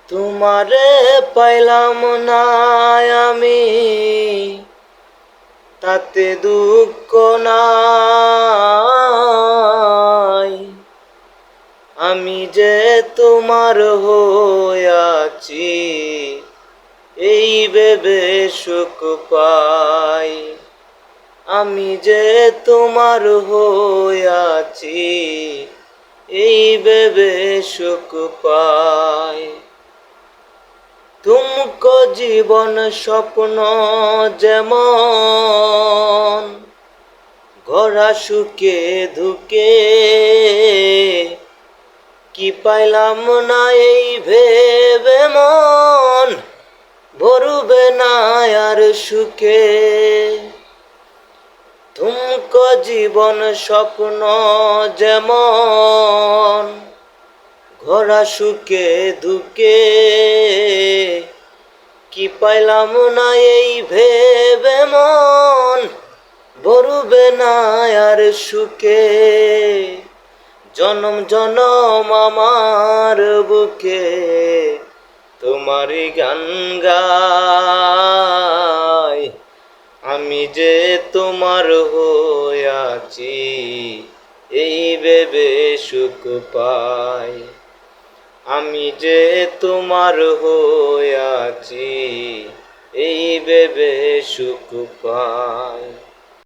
তোমারে পাইলাম না আমি, তাতে দুঃখ নাই। আমি যে তোমার হইয়াছি, এই ভেবে সুখ পাই। আমি যে তোমার হইয়াছি, এই ভেবে সুখ পাই। তুমকো জীবন স্বপ্ন যেমন গড়া সুখে ধুকে, কি পাইলাম না এই ভেবে মন ভরবে না আর সুখে। তুমকো জীবন স্বপ্ন যেমন গড়া সুখে ধুকে, কি পাইলাম না এই ভেবে মন ভরবে না আর সুখে। জনম জনম আমার বুকে তোমারই গান গাই। আমি যে তোমার হইয়াছি, এই ভেবে সুখ পাই। আমি যে তোমার হইয়াছি, এই ভেবে সুখ পাই।